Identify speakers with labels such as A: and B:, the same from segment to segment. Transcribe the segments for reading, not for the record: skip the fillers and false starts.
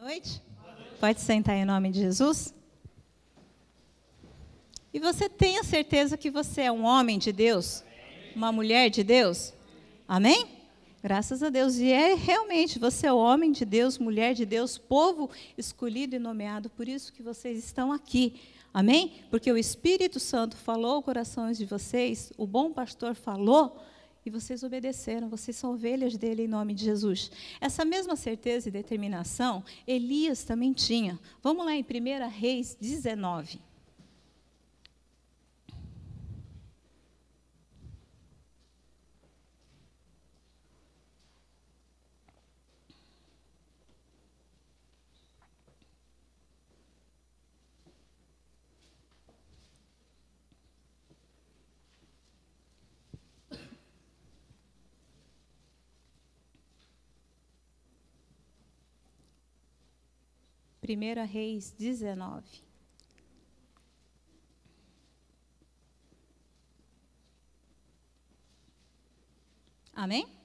A: noite. Pode sentar em nome de Jesus. E você tem a certeza que você é um homem de Deus? Uma mulher de Deus? Amém? Graças a Deus. E realmente, você é homem de Deus, mulher de Deus, povo escolhido e nomeado. Por isso que vocês estão aqui. Amém? Porque o Espírito Santo falou aos corações de vocês, o bom pastor falou, e vocês obedeceram, vocês são ovelhas dele em nome de Jesus. Essa mesma certeza e determinação, Elias também tinha. Vamos lá em 1 Reis 19. Primeira Reis 19. Amém? Amém.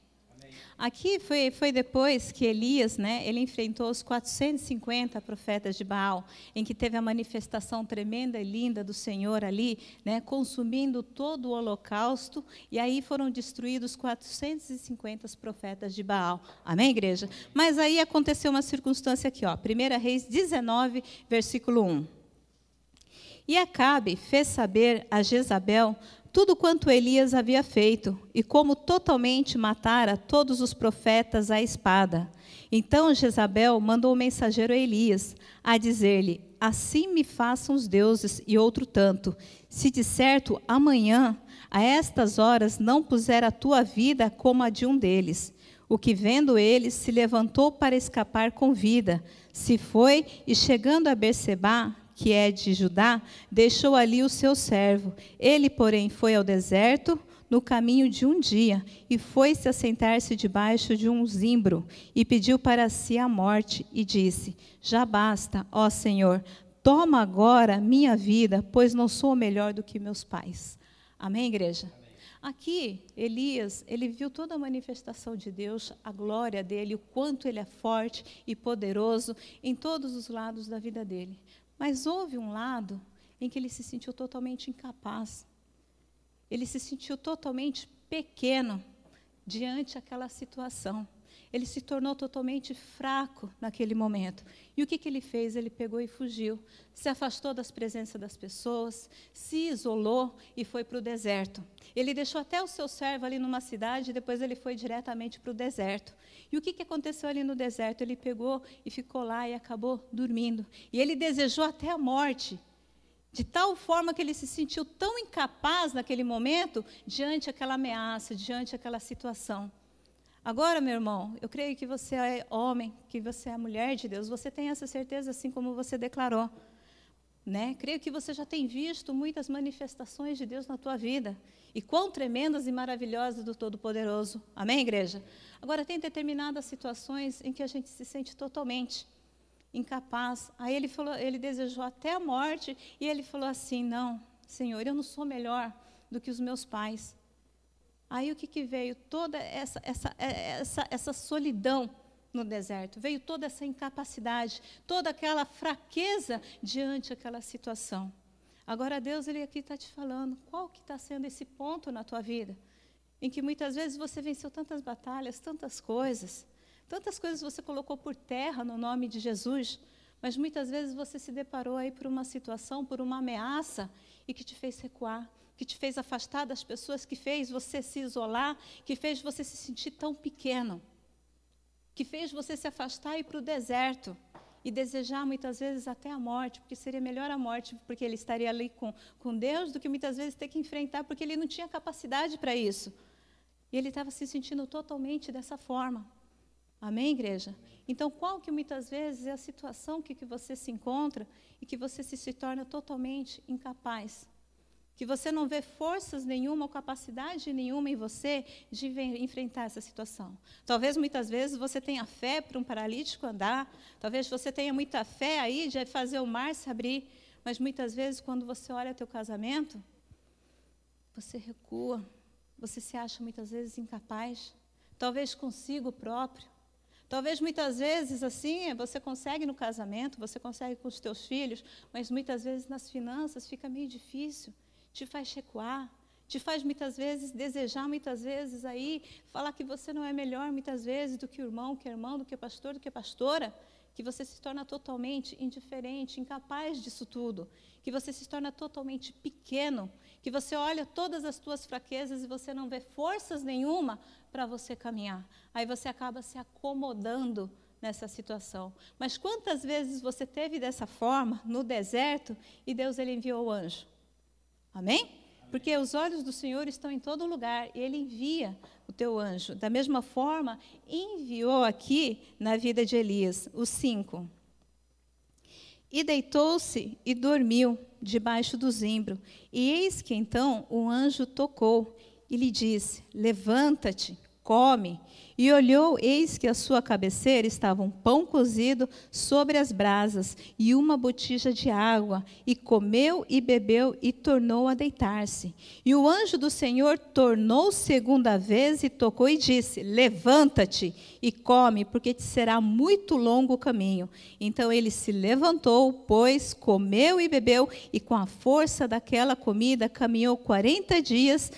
A: Aqui foi depois que Elias, ele enfrentou os 450 profetas de Baal, em que teve a manifestação tremenda e linda do Senhor ali, consumindo todo o holocausto, e aí foram destruídos 450 profetas de Baal. Amém, igreja? Mas aí aconteceu uma circunstância aqui, 1 Reis 19, versículo 1. E Acabe fez saber a Jezabel tudo quanto Elias havia feito, e como totalmente matara todos os profetas à espada. Então Jezabel mandou o mensageiro a Elias, a dizer-lhe: assim me façam os deuses e outro tanto, se de certo amanhã, a estas horas, não puser a tua vida como a de um deles. O que, vendo eles, se levantou para escapar com vida, se foi, e chegando a Berseba, que é de Judá, deixou ali o seu servo. Ele, porém, foi ao deserto no caminho de um dia, e foi-se assentar-se debaixo de um zimbro, e pediu para si a morte, e disse: já basta, ó Senhor, toma agora minha vida, pois não sou melhor do que meus pais. Amém, igreja? Amém. Aqui, Elias, ele viu toda a manifestação de Deus, a glória dele, o quanto ele é forte e poderoso em todos os lados da vida dele. Mas houve um lado em que ele se sentiu totalmente incapaz. Ele se sentiu totalmente pequeno diante daquela situação. Ele se tornou totalmente fraco naquele momento. E o que ele fez? Ele pegou e fugiu. Se afastou das presenças das pessoas, se isolou e foi para o deserto. Ele deixou até o seu servo ali numa cidade, e depois ele foi diretamente para o deserto. E o que aconteceu ali no deserto? Ele pegou e ficou lá e acabou dormindo. E ele desejou até a morte, de tal forma que ele se sentiu tão incapaz naquele momento, diante daquela ameaça, diante daquela situação. Agora, meu irmão, eu creio que você é homem, que você é mulher de Deus, você tem essa certeza assim como você declarou. Creio que você já tem visto muitas manifestações de Deus na tua vida, e quão tremendas e maravilhosas do Todo-Poderoso. Amém, igreja? Agora, tem determinadas situações em que a gente se sente totalmente incapaz. Aí ele desejou até a morte, e ele falou assim: não, Senhor, eu não sou melhor do que os meus pais. Aí o que veio? Toda essa solidão no deserto, veio toda essa incapacidade, toda aquela fraqueza diante daquela situação. Agora Deus, Ele aqui está te falando, qual que está sendo esse ponto na tua vida, em que muitas vezes você venceu tantas batalhas, tantas coisas você colocou por terra no nome de Jesus, mas muitas vezes você se deparou aí por uma situação, por uma ameaça, e que te fez recuar, que te fez afastar das pessoas, que fez você se isolar, que fez você se sentir tão pequeno, que fez você se afastar e ir para o deserto e desejar muitas vezes até a morte, porque seria melhor a morte, porque ele estaria ali com Deus, do que muitas vezes ter que enfrentar, porque ele não tinha capacidade para isso. E ele estava se sentindo totalmente dessa forma. Amém, igreja? Então, qual que muitas vezes é a situação que você se encontra e que você se torna totalmente incapaz? Que você não vê forças nenhuma ou capacidade nenhuma em você de enfrentar essa situação. Talvez muitas vezes você tenha fé para um paralítico andar, talvez você tenha muita fé aí de fazer o mar se abrir, mas muitas vezes quando você olha teu casamento, você recua, você se acha muitas vezes incapaz, talvez consigo próprio, Talvez muitas vezes, assim, você consegue no casamento, você consegue com os teus filhos, mas muitas vezes nas finanças fica meio difícil, te faz recuar, te faz muitas vezes desejar, muitas vezes aí, falar que você não é melhor muitas vezes do que o irmão, do que o pastor, do que a pastora, que você se torna totalmente indiferente, incapaz disso tudo, que você se torna totalmente pequeno, que você olha todas as tuas fraquezas e você não vê forças nenhuma para você caminhar. Aí você acaba se acomodando nessa situação. Mas quantas vezes você teve dessa forma, no deserto, e Deus ele enviou o anjo? Amém? Porque os olhos do Senhor estão em todo lugar, e Ele envia o teu anjo. Da mesma forma, enviou aqui na vida de Elias, os 5. E deitou-se e dormiu debaixo do zimbro. E eis que então o anjo tocou e lhe disse: levanta-te, come. E olhou, eis que à sua cabeceira estava um pão cozido sobre as brasas e uma botija de água. E comeu e bebeu e tornou a deitar-se. E o anjo do Senhor tornou segunda vez e tocou e disse: levanta-te e come, porque te será muito longo o caminho. Então ele se levantou, pois comeu e bebeu, e com a força daquela comida caminhou 40 dias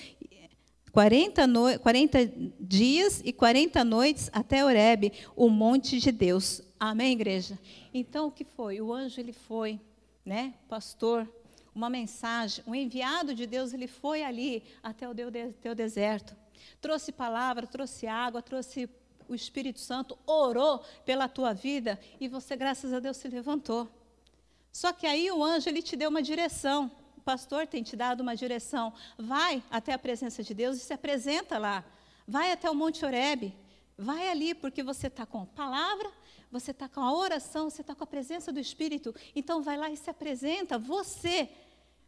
A: e 40 noites até Horebe, o monte de Deus. Amém, igreja? Então, o que foi? O anjo, ele foi, né, pastor, uma mensagem, um enviado de Deus, ele foi ali até o teu deserto. Trouxe palavra, trouxe água, trouxe o Espírito Santo, orou pela tua vida e você, graças a Deus, se levantou. Só que aí o anjo, ele te deu uma direção. O pastor tem te dado uma direção. Vai até a presença de Deus e se apresenta lá. Vai até o Monte Horebe. Vai ali, porque você está com a palavra, você está com a oração, você está com a presença do Espírito. Então, vai lá e se apresenta, você,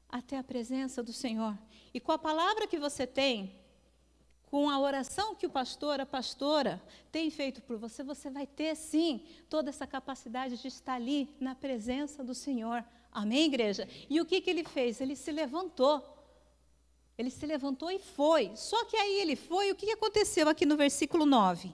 A: até a presença do Senhor. E com a palavra que você tem, com a oração que o pastor, a pastora tem feito por você, você vai ter, sim, toda essa capacidade de estar ali na presença do Senhor. Amém, igreja? E o que ele fez? Ele se levantou. Ele se levantou e foi. Só que aí ele foi, o que aconteceu aqui no versículo 9?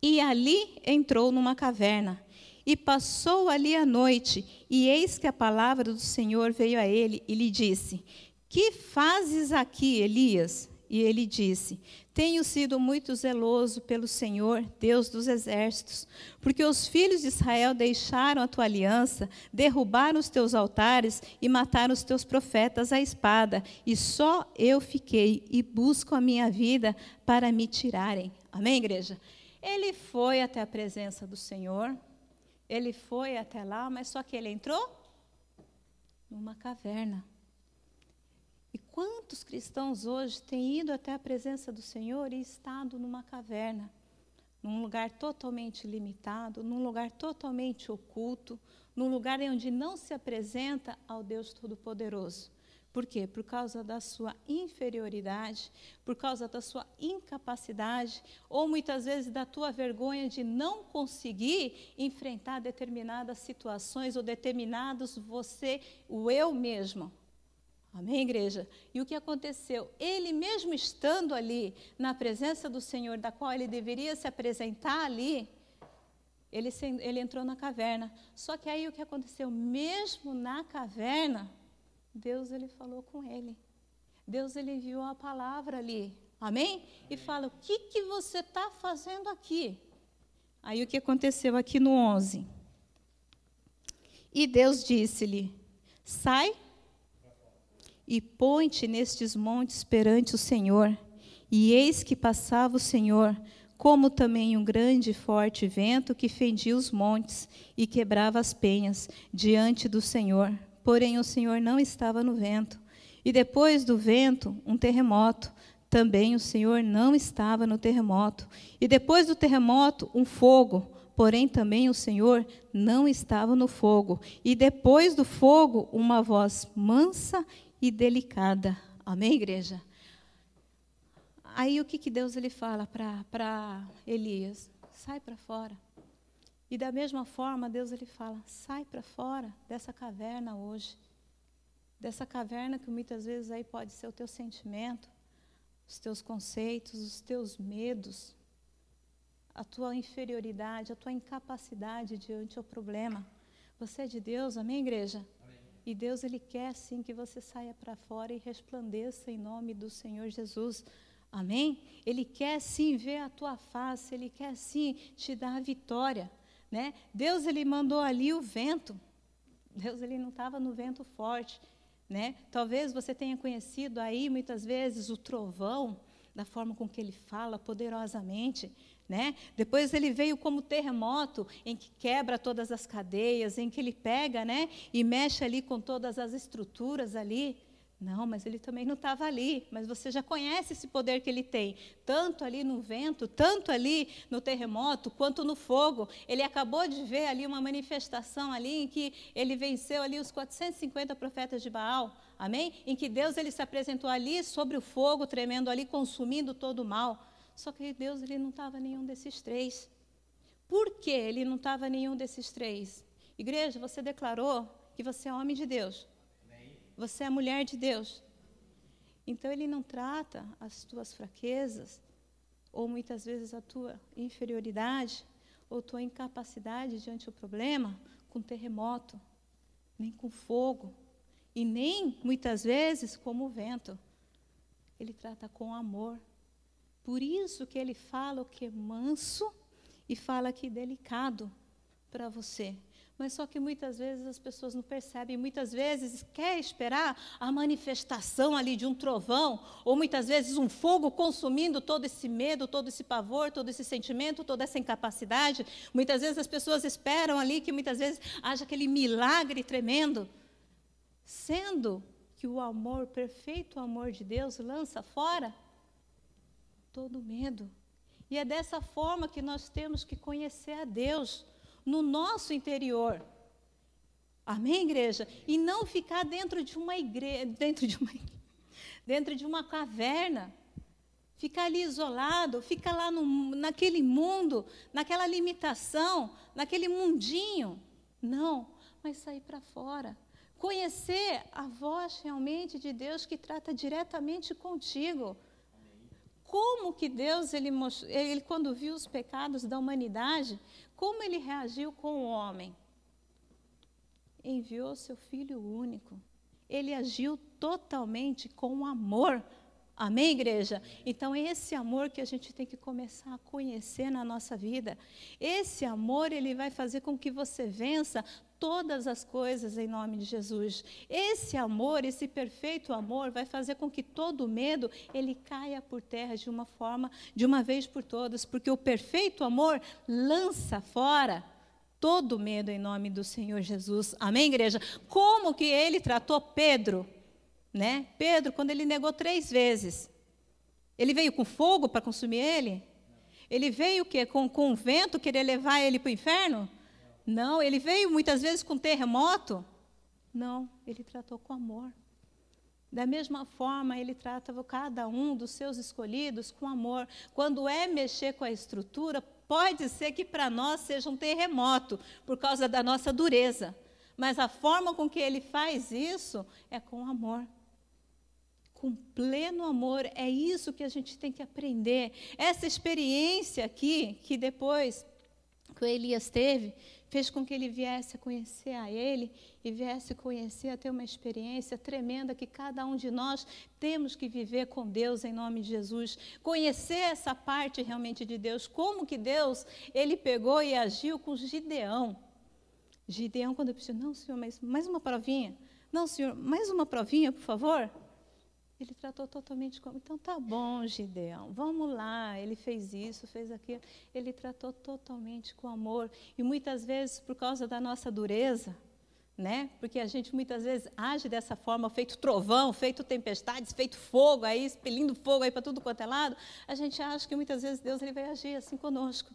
A: E ali entrou numa caverna, e passou ali a noite, e eis que a palavra do Senhor veio a ele e lhe disse: que fazes aqui, Elias? E ele disse: tenho sido muito zeloso pelo Senhor, Deus dos exércitos, porque os filhos de Israel deixaram a tua aliança, derrubaram os teus altares e mataram os teus profetas à espada, e só eu fiquei e busco a minha vida para me tirarem. Amém, igreja? Ele foi até a presença do Senhor, ele foi até lá, mas só que ele entrou numa caverna. E quantos cristãos hoje têm ido até a presença do Senhor e estado numa caverna, num lugar totalmente limitado, num lugar totalmente oculto, num lugar onde não se apresenta ao Deus Todo-Poderoso. Por quê? Por causa da sua inferioridade, por causa da sua incapacidade, ou muitas vezes da tua vergonha de não conseguir enfrentar determinadas situações ou determinados o eu mesmo. Amém, igreja? E o que aconteceu? Ele mesmo estando ali, na presença do Senhor, da qual ele deveria se apresentar ali, ele entrou na caverna. Só que aí o que aconteceu? Mesmo na caverna, Deus ele falou com ele. Deus ele enviou a palavra ali. Amém? E fala: o que você está fazendo aqui? Aí o que aconteceu aqui no 11? E Deus disse-lhe: sai e põe-te nestes montes perante o Senhor. E eis que passava o Senhor, como também um grande e forte vento que fendia os montes e quebrava as penhas diante do Senhor. Porém o Senhor não estava no vento. E depois do vento, um terremoto. Também o Senhor não estava no terremoto. E depois do terremoto, um fogo. Porém também o Senhor não estava no fogo. E depois do fogo, uma voz mansa e delicada. Amém, igreja? Aí o que Deus ele fala para Elias? Sai para fora. E da mesma forma, Deus ele fala: sai para fora dessa caverna hoje. Dessa caverna que muitas vezes aí pode ser o teu sentimento, os teus conceitos, os teus medos. a tua inferioridade, a tua incapacidade diante do problema. Você é de Deus, amém, igreja? Amém. E Deus, Ele quer sim que você saia para fora e resplandeça em nome do Senhor Jesus. Amém? Ele quer sim ver a tua face, Ele quer sim te dar a vitória, né? Deus, Ele mandou ali o vento. Deus, Ele não estava no vento forte, né? Talvez você tenha conhecido aí muitas vezes o trovão, da forma com que ele fala poderosamente, né? Depois ele veio como terremoto, em que quebra todas as cadeias, em que ele pega, né, e mexe ali com todas as estruturas ali. Não, mas ele também não estava ali. Mas você já conhece esse poder que ele tem, tanto ali no vento, tanto ali no terremoto, quanto no fogo. Ele acabou de ver ali uma manifestação ali em que ele venceu ali os 450 profetas de Baal, amém? Em que Deus, ele se apresentou ali sobre o fogo, tremendo ali, consumindo todo o mal. Só que Deus, ele não estava nenhum desses três. Por que ele não estava nenhum desses três? Igreja, você declarou que você é homem de Deus. Você é mulher de Deus. Então, Ele não trata as tuas fraquezas, ou muitas vezes a tua inferioridade, ou tua incapacidade diante do problema, com terremoto, nem com fogo, e nem, muitas vezes, como o vento. Ele trata com amor. Por isso que Ele fala o que é manso e fala que é delicado para você. Mas só que muitas vezes as pessoas não percebem, muitas vezes quer esperar a manifestação ali de um trovão, ou muitas vezes um fogo consumindo todo esse medo, todo esse pavor, todo esse sentimento, toda essa incapacidade. Muitas vezes as pessoas esperam ali que muitas vezes haja aquele milagre tremendo, sendo que o amor, perfeito amor de Deus, lança fora todo medo. E é dessa forma que nós temos que conhecer a Deus, no nosso interior. Amém, igreja? E não ficar dentro de uma igreja, dentro de uma caverna. Ficar ali isolado, ficar lá naquele mundo, naquela limitação, naquele mundinho. Não, mas sair para fora. Conhecer a voz realmente de Deus que trata diretamente contigo. Como que Deus, ele quando viu os pecados da humanidade, como Ele reagiu com o homem? Enviou seu Filho único. Ele agiu totalmente com amor. Amém, igreja? Então, é esse amor que a gente tem que começar a conhecer na nossa vida. Esse amor, ele vai fazer com que você vença todas as coisas em nome de Jesus. Esse amor, esse perfeito amor, vai fazer com que todo medo, ele caia por terra de uma forma, de uma vez por todas, porque o perfeito amor lança fora todo medo em nome do Senhor Jesus. Amém, igreja? Como que ele tratou Pedro? Né? Pedro, quando ele negou 3 vezes, ele veio com fogo para consumir ele? Ele veio o quê? Com vento, querer levar ele para o inferno? Não, ele veio muitas vezes com terremoto? Não, ele tratou com amor. Da mesma forma, ele trata cada um dos seus escolhidos com amor. Quando é mexer com a estrutura, pode ser que para nós seja um terremoto, por causa da nossa dureza. Mas a forma com que ele faz isso é com amor. Com pleno amor, é isso que a gente tem que aprender. Essa experiência aqui, que depois que o Elias teve, fez com que ele viesse a conhecer a Ele e viesse a conhecer, a ter uma experiência tremenda que cada um de nós temos que viver com Deus em nome de Jesus. Conhecer essa parte realmente de Deus, como que Deus, Ele pegou e agiu com Gideão. Gideão, quando eu disse, não, Senhor, mas mais uma provinha. Não, Senhor, mais uma provinha, por favor. Ele tratou totalmente como, então tá bom, Gideão, vamos lá. Ele fez isso, fez aquilo. Ele tratou totalmente com amor. E muitas vezes, por causa da nossa dureza, né? Porque a gente muitas vezes age dessa forma, feito trovão, feito tempestades, feito fogo, aí expelindo fogo aí para tudo quanto é lado, a gente acha que muitas vezes Deus ele vai agir assim conosco.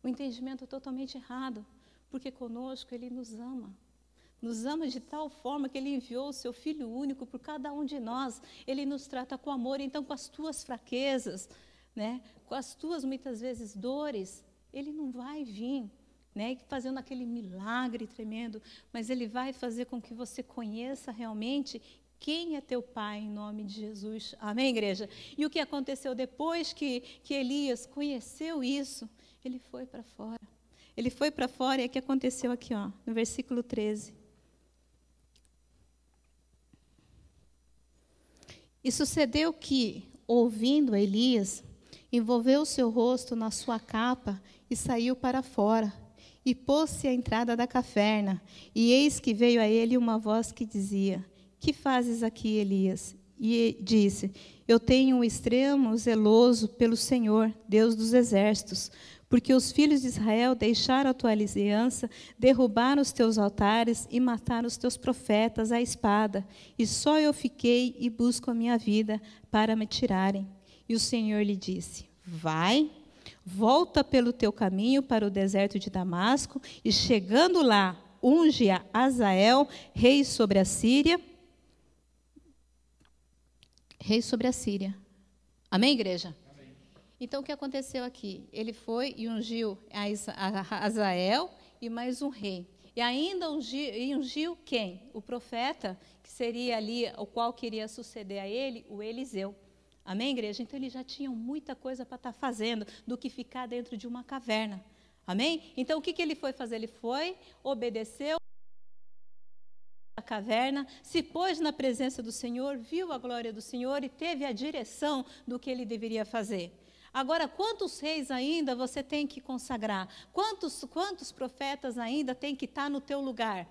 A: O entendimento é totalmente errado, porque conosco Ele nos ama. Nos ama de tal forma que Ele enviou o Seu Filho único por cada um de nós. Ele nos trata com amor. Então, com as tuas fraquezas, né, com as tuas, muitas vezes, dores, Ele não vai vir, né, fazendo aquele milagre tremendo, mas Ele vai fazer com que você conheça realmente quem é teu Pai, em nome de Jesus. Amém, igreja? E o que aconteceu depois que Elias conheceu isso? Ele foi para fora. Ele foi para fora, e o que aconteceu aqui, ó, no versículo 13. E sucedeu que, ouvindo Elias, envolveu o seu rosto na sua capa e saiu para fora, e pôs-se à entrada da caverna. E eis que veio a ele uma voz que dizia: que fazes aqui, Elias? E disse: eu tenho um extremo zeloso pelo Senhor, Deus dos exércitos, porque os filhos de Israel deixaram a tua aliança, derrubaram os teus altares e mataram os teus profetas à espada. E só eu fiquei e busco a minha vida para me tirarem. E o Senhor lhe disse: vai, volta pelo teu caminho para o deserto de Damasco, e chegando lá, unge a Azael, rei sobre a Síria. Rei sobre a Síria. Amém, igreja? Amém. Então, o que aconteceu aqui? Ele foi e ungiu a Azael e mais um rei. E ainda ungiu quem? O profeta, que seria ali, o qual queria suceder a ele, o Eliseu. Amém, igreja? Então, eles já tinham muita coisa para estar fazendo do que ficar dentro de uma caverna. Amém? Então, o que ele foi fazer? Ele foi, obedeceu a caverna, se pôs na presença do Senhor, viu a glória do Senhor e teve a direção do que ele deveria fazer. Agora, quantos reis ainda você tem que consagrar? Quantos profetas ainda tem que estar no teu lugar?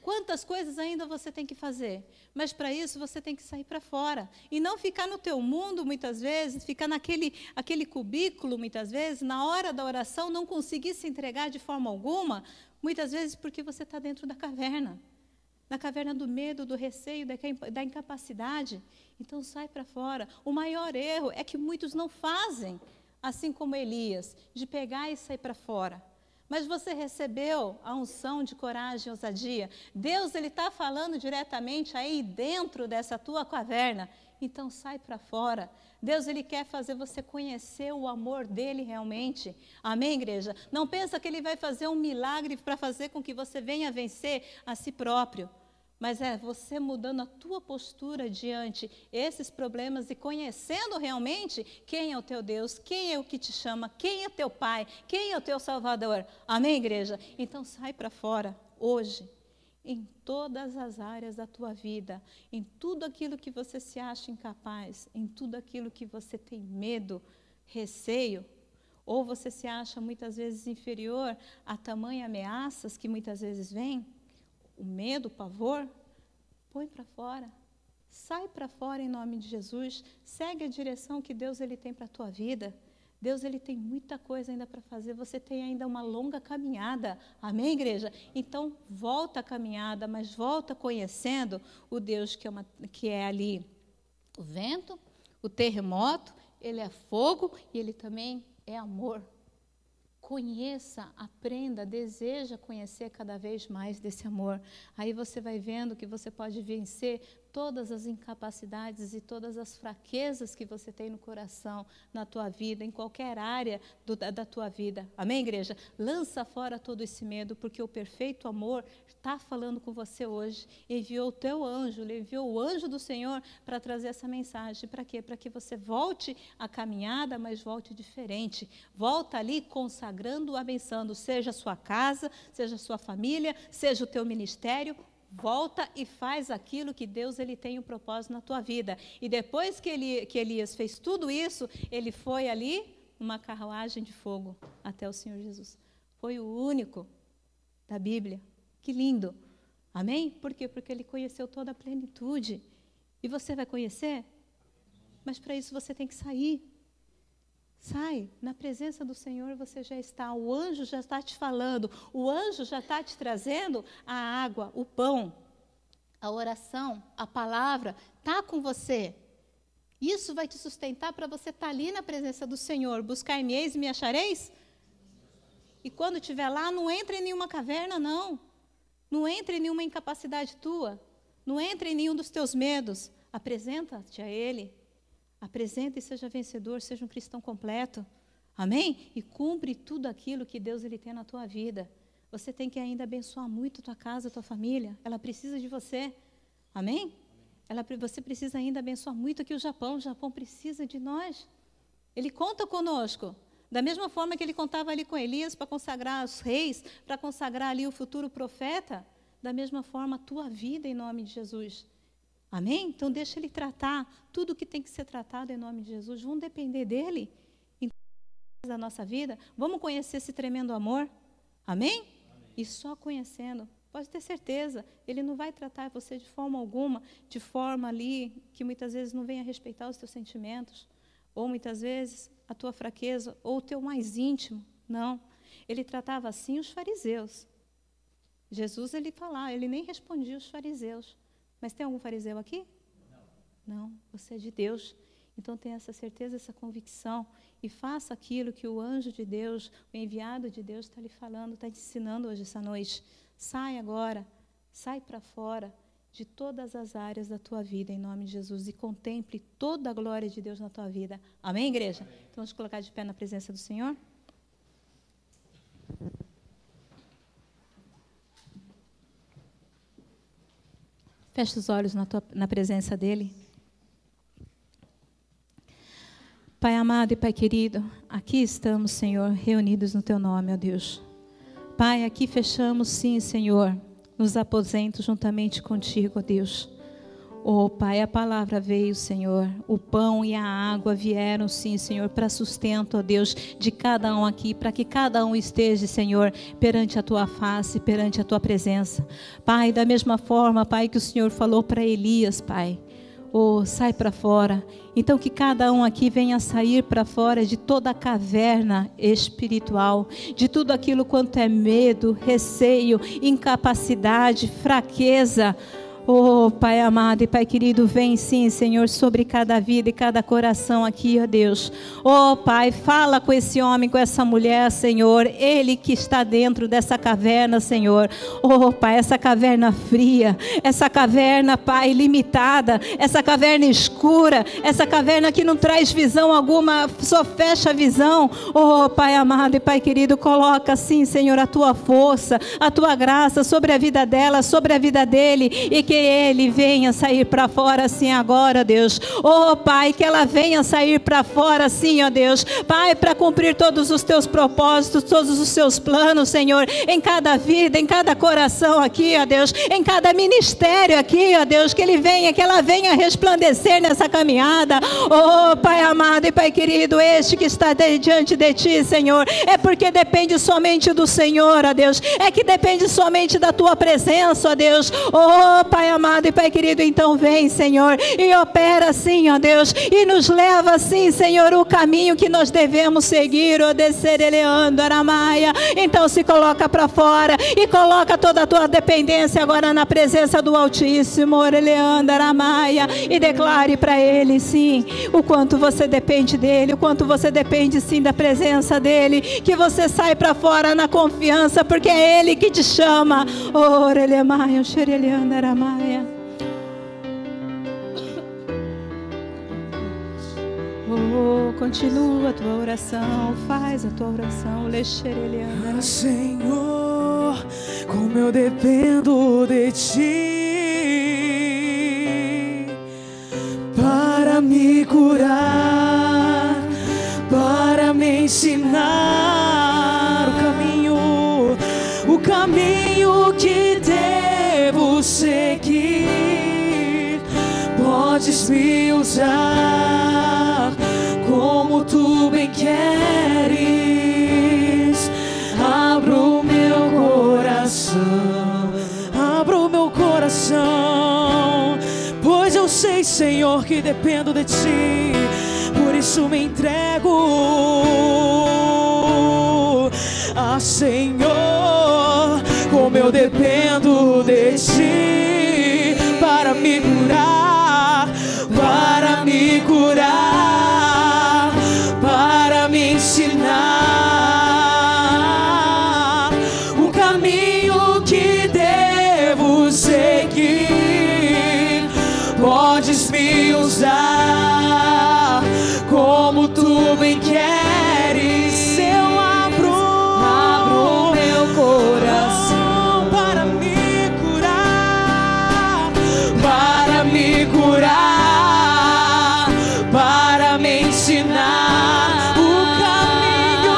A: Quantas coisas ainda você tem que fazer? Mas para isso você tem que sair para fora. E não ficar no teu mundo, muitas vezes, ficar naquele cubículo, muitas vezes, na hora da oração, não conseguir se entregar de forma alguma, muitas vezes porque você está dentro da caverna. Na caverna do medo, do receio, da incapacidade. Então, sai para fora. O maior erro é que muitos não fazem, assim como Elias, de pegar e sair para fora. Mas você recebeu a unção de coragem e ousadia. Deus está falando diretamente aí dentro dessa tua caverna. Então, sai para fora. Deus, Ele quer fazer você conhecer o amor dEle realmente. Amém, igreja? Não pensa que Ele vai fazer um milagre para fazer com que você venha vencer a si próprio. Mas é você mudando a tua postura diante esses problemas e conhecendo realmente quem é o teu Deus, quem é o que te chama, quem é teu Pai, quem é o teu Salvador. Amém, igreja? Então, sai para fora hoje. Em todas as áreas da tua vida, em tudo aquilo que você se acha incapaz, em tudo aquilo que você tem medo, receio, ou você se acha muitas vezes inferior a tamanha ameaças que muitas vezes vêm, o medo, o pavor, põe para fora. Sai para fora em nome de Jesus, segue a direção que Deus ele tem para a tua vida. Deus ele tem muita coisa ainda para fazer, você tem ainda uma longa caminhada, amém, igreja? Então, volta a caminhada, mas volta conhecendo o Deus que é ali o vento, o terremoto, ele é fogo e ele também é amor. Conheça, aprenda, deseja conhecer cada vez mais desse amor. Aí você vai vendo que você pode vencer todas as incapacidades e todas as fraquezas que você tem no coração, na tua vida, em qualquer área da tua vida. Amém, igreja? Lança fora todo esse medo, porque o perfeito amor está falando com você hoje. Enviou o teu anjo, ele enviou o anjo do Senhor para trazer essa mensagem. Para quê? Para que você volte a caminhada, mas volte diferente. Volta ali consagrando, abençoando, seja a sua casa, seja a sua família, seja o teu ministério. Volta e faz aquilo que Deus ele tem um propósito na tua vida. E depois que Elias fez tudo isso, ele foi ali, uma carruagem de fogo, até o Senhor Jesus. Foi o único da Bíblia. Que lindo. Amém? Por quê? Porque ele conheceu toda a plenitude. E você vai conhecer? Mas para isso você tem que sair. Sai, na presença do Senhor você já está, o anjo já está te falando, o anjo já está te trazendo a água, o pão, a oração, a palavra, está com você. Isso vai te sustentar para você estar ali na presença do Senhor. Buscar-me eis e me achareis? E quando estiver lá, não entre em nenhuma caverna, não. Não entre em nenhuma incapacidade tua. Não entre em nenhum dos teus medos. Apresenta-te a Ele. Apresenta e seja vencedor, seja um cristão completo. Amém? E cumpre tudo aquilo que Deus ele tem na tua vida. Você tem que ainda abençoar muito a tua casa, a tua família. Ela precisa de você. Amém? Você precisa ainda abençoar muito aqui o Japão. O Japão precisa de nós. Ele conta conosco. Da mesma forma que ele contava ali com Elias para consagrar os reis, para consagrar ali o futuro profeta, da mesma forma a tua vida em nome de Jesus. Amém? Então deixa ele tratar tudo que tem que ser tratado em nome de Jesus. Vamos depender dele em da nossa vida. Vamos conhecer esse tremendo amor. Amém? E só conhecendo, pode ter certeza, ele não vai tratar você de forma alguma, de forma ali que muitas vezes não venha respeitar os teus sentimentos, ou muitas vezes a tua fraqueza, ou o teu mais íntimo. Não. Ele tratava assim os fariseus. Jesus, ele falava, ele nem respondia os fariseus. Mas tem algum fariseu aqui? Não, você é de Deus. Então tenha essa certeza, essa convicção, e faça aquilo que o anjo de Deus, o enviado de Deus está lhe falando, está te ensinando hoje, essa noite. Sai agora, sai para fora de todas as áreas da tua vida, em nome de Jesus, e contemple toda a glória de Deus na tua vida. Amém, igreja? Amém. Então vamos colocar de pé na presença do Senhor. Feche os olhos na presença dEle. Pai amado e Pai querido, aqui estamos, Senhor, reunidos no Teu nome, ó Deus. Pai, aqui fechamos, sim, Senhor, nos aposentos juntamente contigo, ó Deus. Oh, Pai, a palavra veio, Senhor, o pão e a água vieram, sim, Senhor, para sustento, ó Deus, de cada um aqui, para que cada um esteja, Senhor, perante a Tua face, perante a Tua presença. Pai, da mesma forma, Pai, que o Senhor falou para Elias, Pai, oh, sai para fora. Então que cada um aqui venha sair para fora de toda a caverna espiritual, de tudo aquilo quanto é medo, receio, incapacidade, fraqueza. Oh, Pai amado e Pai querido, vem sim, Senhor, sobre cada vida e cada coração aqui, ó Deus. Oh, Pai, fala com esse homem, com essa mulher, Senhor, ele que está dentro dessa caverna, Senhor. Oh, Pai, essa caverna fria, essa caverna, Pai, limitada, essa caverna escura, essa caverna que não traz visão alguma, só fecha a visão. Oh, Pai amado e Pai querido, coloca sim, Senhor, a Tua força, a Tua graça sobre a vida dela, sobre a vida dele, e que ele venha sair para fora assim agora, Deus. Oh, Pai, que ela venha sair para fora assim, ó Deus. Pai, para cumprir todos os Teus propósitos, todos os Seus planos, Senhor, em cada vida, em cada coração aqui, ó Deus, em cada ministério aqui, ó Deus, que ela venha resplandecer nessa caminhada. Oh, Pai amado e Pai querido, este que está diante de Ti, Senhor, é porque depende somente do Senhor, ó Deus, é que depende somente da Tua presença, ó Deus. Oh, Pai amado e Pai querido, então vem, Senhor, e opera assim, ó Deus, e nos leva assim, Senhor, o caminho que nós devemos seguir, ó descer eleando aramaia. Então se coloca para fora e coloca toda a tua dependência agora na presença do Altíssimo, oreleando aramaia, e declare para Ele, sim, o quanto você depende dEle, o quanto você depende, sim, da presença dEle, que você sai para fora na confiança, porque é Ele que te chama, orelemaia, xereleando aramaia. Oh, continua a tua oração, faz a tua oração.
B: Ah, Senhor, como eu dependo de Ti para me curar, para me ensinar o caminho que devo seguir. Podes me usar como Tu bem queres. Abro meu coração, pois eu sei, Senhor, que dependo de Ti, por isso me entrego. Ah, Senhor, como eu dependo de Ti para me curar, para me curar, para me ensinar o caminho que devo seguir. Podes me usar como Tu bem queres. Eu abro meu coração para me curar, para me curar, para me ensinar o caminho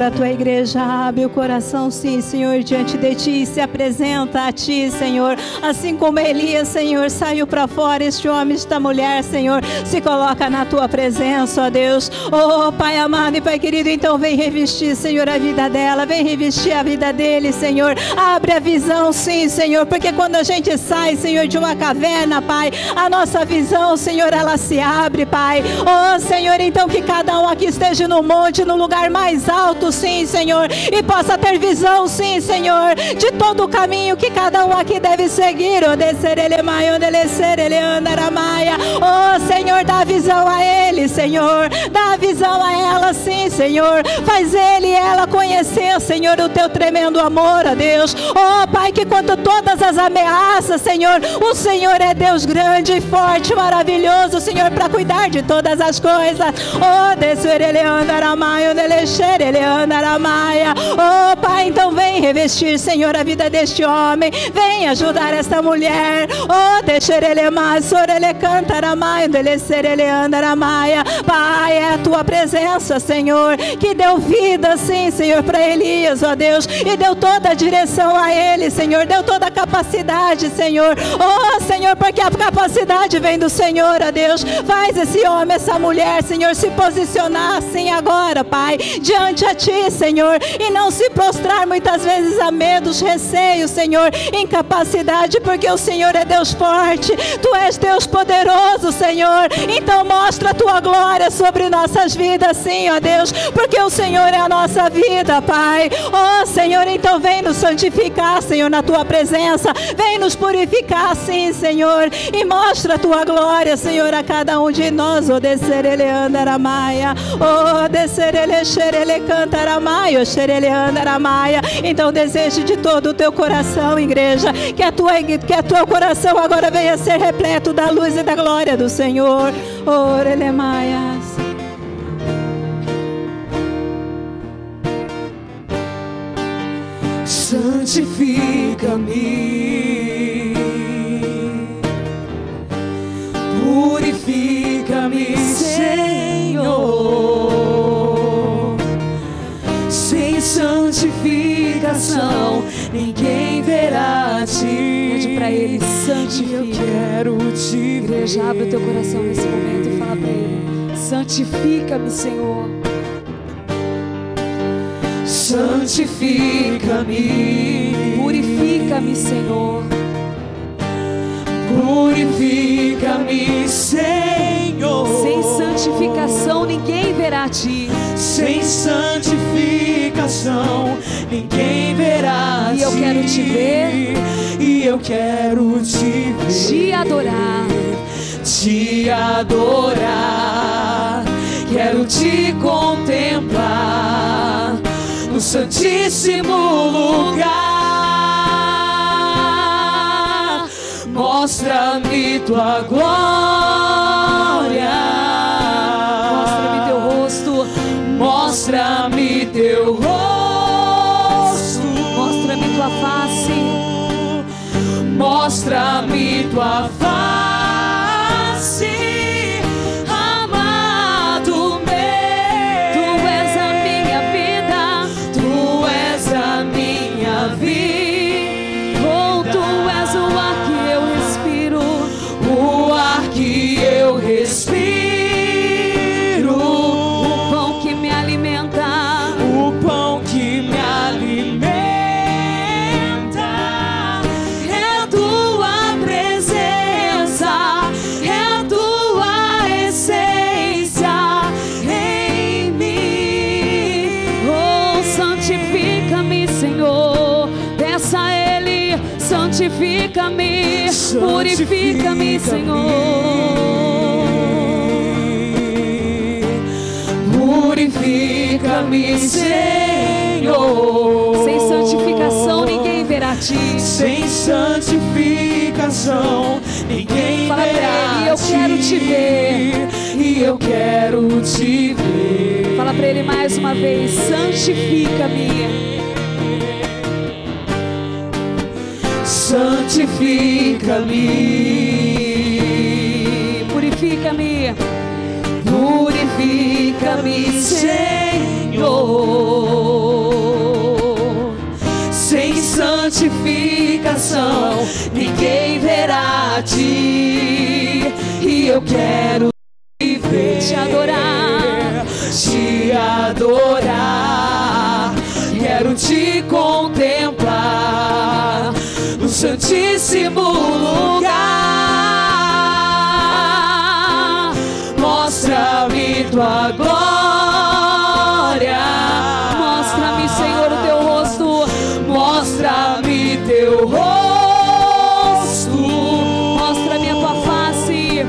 A: a tua igreja abre o coração, sim, Senhor, diante de ti, se apresenta a ti, Senhor, assim como Elias, Senhor, saiu para fora, este homem, esta mulher, Senhor, se coloca na tua presença, ó Deus. Oh, Pai amado e Pai querido, então vem revestir, Senhor, a vida dela, vem revestir a vida dele, Senhor, abre a visão, sim, Senhor, porque quando a gente sai, Senhor, de uma caverna, Pai, a nossa visão, Senhor, ela se abre, Pai. Oh, Senhor, então que cada um aqui esteja no monte, no lugar mais alto, sim, Senhor, e possa ter visão, sim, Senhor, de todo o caminho que cada um aqui deve seguir. Oh, descer ele maio, descer ele andar a maia. Oh, Senhor, dá visão a ele, Senhor, dá visão a ela, sim, Senhor, faz ele e ela conhecer, Senhor, o teu tremendo amor, ó Deus. Oh, Pai, que quanto todas as ameaças, Senhor, o Senhor é Deus grande e forte, maravilhoso, Senhor, para cuidar de todas as coisas. Oh, descer ele andar a maia, descer ele andar a maia. Oh, Pai, então vem revestir, Senhor, a vida deste homem, vem ajudar esta mulher. Oh, deixar ele mais, sor ele cantar a maia, descer ele andar a maia. Pai, é a tua presença, Senhor, que deu vida, sim, Senhor, para Elias, ó Deus, e deu toda a direção a ele, Senhor, deu toda a capacidade, Senhor. Oh, Senhor, porque a capacidade vem do Senhor, ó Deus. Faz esse homem, essa mulher, Senhor, se posicionar assim agora, Pai, diante a ti, Senhor, e não se prostrar muitas vezes a medos, receios, Senhor, incapacidade, porque o Senhor é Deus forte, tu és Deus poderoso, Senhor. Então mostra a tua glória sobre nossas vidas, sim, ó Deus, porque o Senhor é a nossa vida, Pai. Oh, Senhor, então vem nos santificar, Senhor, na tua presença, vem nos purificar, sim, Senhor, e mostra a tua glória, Senhor, a cada um de nós. Oh, descer ele andar a maia, oh, descer ele xer ele cantar a maia, oh, xer ele andar a maia. Então deseje de todo o teu coração, igreja, que a tua coração agora venha a ser repleto da luz e da glória do Senhor. Oh, ele maias.
B: Santifica-me, purifica-me, Senhor. Sem santificação ninguém verá a ti.
C: Pede para Ele, santifica.
B: Eu quero te ver.
C: Igreja, abre o teu coração nesse momento e fala para Ele: santifica-me, Senhor.
B: Santifica-me,
C: purifica-me, Senhor.
B: Purifica-me, Senhor.
C: Sem santificação ninguém verá a ti.
B: Sem santificação ninguém verá a ti.
C: E eu quero te ver.
B: E eu quero te ver.
C: Te adorar.
B: Te adorar. Quero te contemplar no santíssimo lugar. Mostra-me tua glória.
C: Mostra-me teu rosto.
B: Mostra-me teu rosto.
C: Mostra-me tua face.
B: Mostra-me tua face.
C: Santifica-me, purifica-me, Senhor.
B: Purifica-me, Senhor.
C: Sem santificação ninguém verá a ti.
B: Sem santificação ninguém
C: Fala
B: verá
C: pra Ele: eu quero te ver.
B: E eu quero te ver.
C: Fala pra Ele mais uma vez: santifica-me.
B: Santifica-me,
C: purifica-me,
B: purifica-me, Senhor. santificação, ninguém verá a ti, e eu quero
C: te adorar,
B: quero te contemplar no santíssimo lugar. Mostra-me tua glória,
C: mostra-me, Senhor, o teu rosto,
B: mostra-me teu rosto,
C: mostra-me a tua face,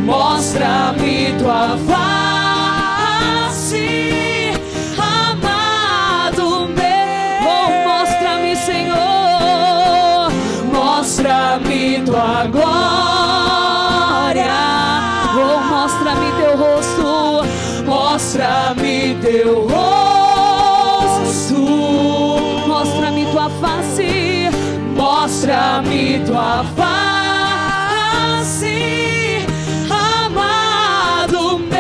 B: mostra-me tua face, amado meu.
C: oh, mostra-me, Senhor,
B: Mostra-me tua glória,
C: oh, mostra-me teu rosto,
B: mostra-me teu rosto,
C: mostra-me tua face,
B: mostra-me tua face, amado meu.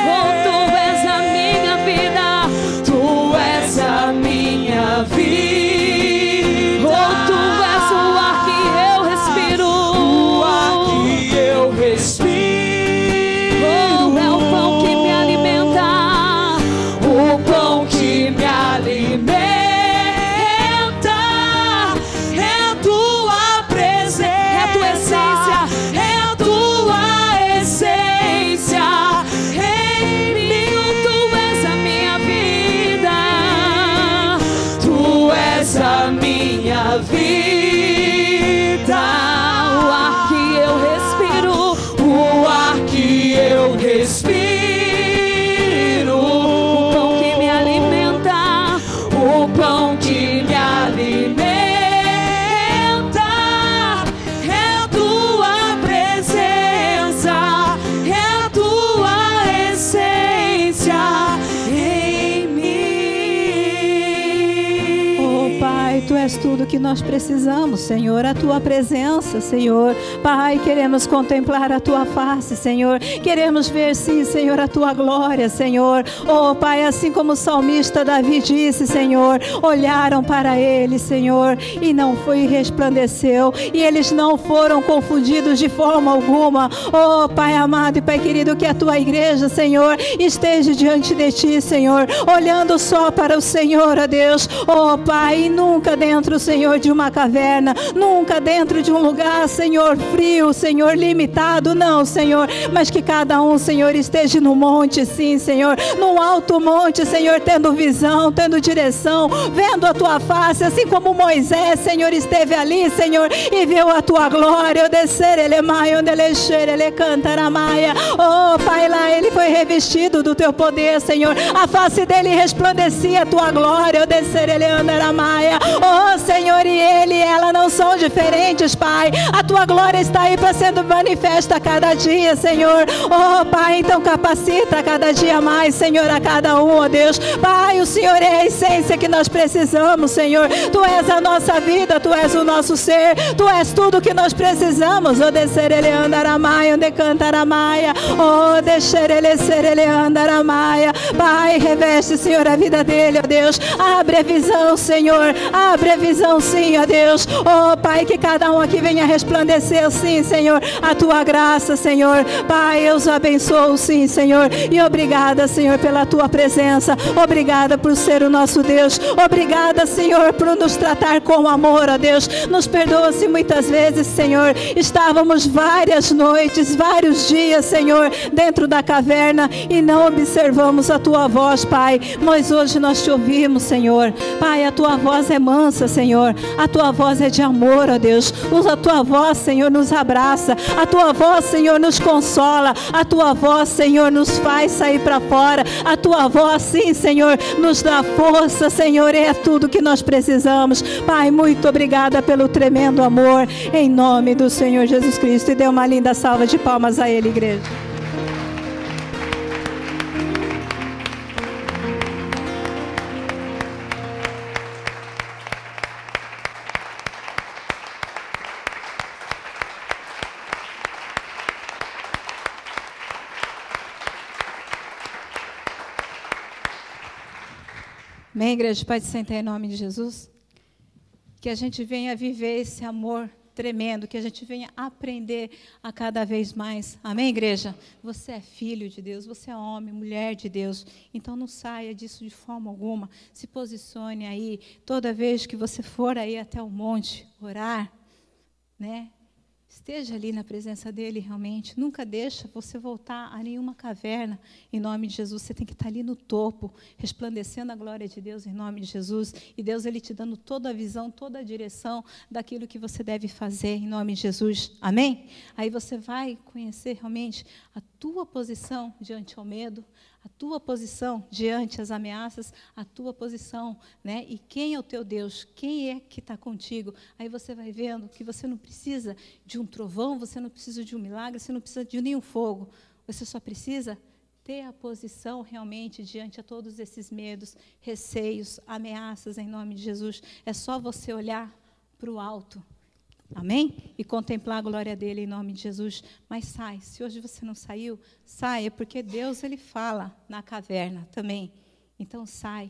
C: oh, tu és a minha vida,
B: Tu és a minha vida,
C: oh, tu és o ar que eu respiro,
B: o ar que eu respiro,
C: oh, é o pão que me alimenta,
B: o pão que me alimenta, é a tua presença,
C: é a tua essência,
B: é a tua essência em mim.
C: tu és a minha vida,
B: Tu és a minha vida,
C: o ar que eu respiro,
B: o ar que eu respiro,
C: o pão que me alimenta,
B: o pão que me alimenta, é a tua presença, é a tua essência em mim.
A: Oh, Pai, Tu és tudo que nós precisamos, Senhor. A Tua presença, Senhor. Pai, queremos contemplar a Tua face, Senhor. Queremos ver, sim, Senhor, a Tua glória, Senhor. Oh, Pai, assim como o salmista Davi disse, Senhor, olharam para Ele, Senhor, e não foi resplandeceu, e eles não foram confundidos de forma alguma. Oh, Pai amado e Pai querido, que a Tua igreja, Senhor, esteja diante de Ti, Senhor, olhando só para o Senhor, ó Deus. Oh, Pai, e nunca dentro, Senhor, de uma caverna, nunca dentro de um lugar, Senhor, frio, Senhor, limitado, não, Senhor, mas que cada um, Senhor, esteja no monte, sim, Senhor, num alto monte, Senhor, tendo visão, tendo direção, vendo a Tua face, assim como Moisés, Senhor, esteve ali, Senhor, e viu a Tua glória, o descer, ele mai, onde ele cheira, ele cantar a maia. Oh, Pai, lá ele foi revestido do Teu poder, Senhor, a face dele resplandecia a Tua glória, o descer, ele andar a maia. Oh, Senhor, e ele e ela não são diferentes, Pai, a Tua glória está aí para sendo manifesta a cada dia, Senhor. Oh, Pai, então capacita a cada dia mais, Senhor, a cada um, ó Deus. Pai, o Senhor é a essência que nós precisamos, Senhor. Tu és a nossa vida, Tu és o nosso ser, Tu és tudo que nós precisamos. Oh, descer ele andar a maia, onde cantar a maia. Oh, deixar ele ser ele andar a maia. Pai, reveste, Senhor, a vida dele, ó Deus. Abre a visão, Senhor. Abre a visão, sim, ó Deus. Oh, Pai, que cada um aqui venha resplandecer, sim, Senhor, a Tua graça, Senhor. Pai, eu os abençoo, sim, Senhor. E obrigada, Senhor, pela Tua presença. Obrigada por ser o nosso Deus. Obrigada, Senhor, por nos tratar com amor, ó Deus. Nos perdoa se muitas vezes, Senhor, estávamos várias noites, vários dias, Senhor, dentro da caverna e não observamos a Tua voz, Pai. Mas hoje nós Te ouvimos, Senhor. Pai, a Tua voz é mansa, Senhor. A Tua voz é de amor, ó Deus. Usa a Tua voz, Senhor, nos abraça. A Tua voz, Senhor, nos consola. A Tua voz, Senhor, nos faz sair para fora. A Tua voz, sim, Senhor, nos dá força, Senhor. É tudo que nós precisamos. Pai, muito obrigada pelo tremendo amor. Em nome do Senhor Jesus Cristo. E dê uma linda salva de palmas a Ele, igreja. Amém, igreja? Pode sentar em nome de Jesus. que a gente venha viver esse amor tremendo, que a gente venha aprender a cada vez mais. Amém, igreja? Você é filho de Deus, você é homem, mulher de Deus. Então não saia disso de forma alguma. Se posicione aí, toda vez que você for aí até o monte orar, né? Esteja ali na presença dele realmente. Nunca deixa você voltar a nenhuma caverna. Em nome de Jesus, você tem que estar ali no topo, resplandecendo a glória de Deus em nome de Jesus. E Deus, ele te dando toda a visão, toda a direção daquilo que você deve fazer em nome de Jesus. Amém? Aí você vai conhecer realmente a tua posição diante ao medo, a tua posição diante às ameaças, a tua posição, né? E quem é o teu Deus? Quem é que está contigo? Aí você vai vendo que você não precisa de um trovão, você não precisa de um milagre, você não precisa de nenhum fogo. Você só precisa ter a posição realmente diante a todos esses medos, receios, ameaças em nome de Jesus. É só você olhar para o alto. Amém? E contemplar a glória dele em nome de Jesus. Mas sai, se hoje você não saiu, saia, porque Deus, ele fala na caverna também. Então sai,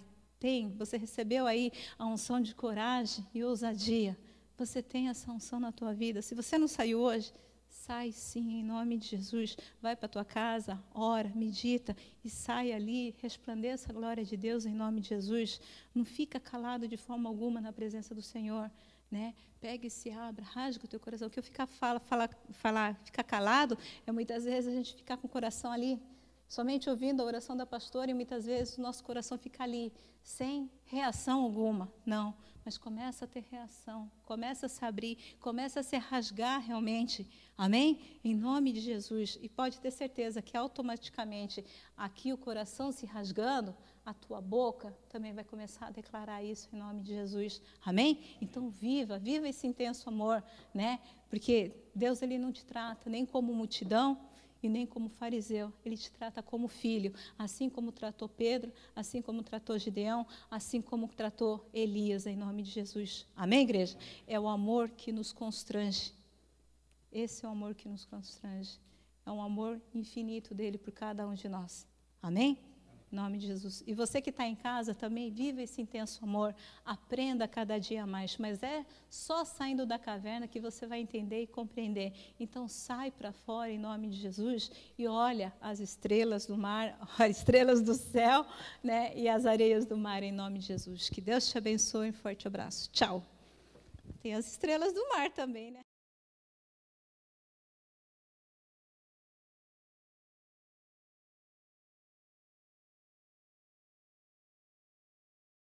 A: você recebeu aí a unção de coragem e ousadia. Você tem essa unção na tua vida. Se você não saiu hoje, sai sim, em nome de Jesus. Vai para a tua casa, ora, medita e sai ali, resplandeça a glória de Deus em nome de Jesus. Não fica calado de forma alguma na presença do Senhor. Né? Pega e se abra, rasga o teu coração. O que eu ficar ficar calado é muitas vezes a gente ficar com o coração ali, somente ouvindo a oração da pastora, e muitas vezes o nosso coração fica ali, sem reação alguma. Não, mas começa a ter reação, começa a se abrir, começa a se rasgar realmente. Amém? Em nome de Jesus. E pode ter certeza que automaticamente aqui o coração se rasgando, a tua boca também vai começar a declarar isso em nome de Jesus. Amém? Então viva esse intenso amor, né? Porque Deus, ele não te trata nem como multidão e nem como fariseu. Ele te trata como filho, assim como tratou Pedro, assim como tratou Gideão, assim como tratou Elias em nome de Jesus. Amém, igreja? É o amor que nos constrange. Esse é o amor que nos constrange. É um amor infinito dele por cada um de nós. Amém? Em nome de Jesus. E você que está em casa também, viva esse intenso amor. Aprenda cada dia mais. Mas é só saindo da caverna que você vai entender e compreender. Então sai para fora em nome de Jesus e olha as estrelas do mar, as estrelas do céu, né, e as areias do mar em nome de Jesus. Que Deus te abençoe. Um forte abraço. Tchau. Tem as estrelas do mar também, né?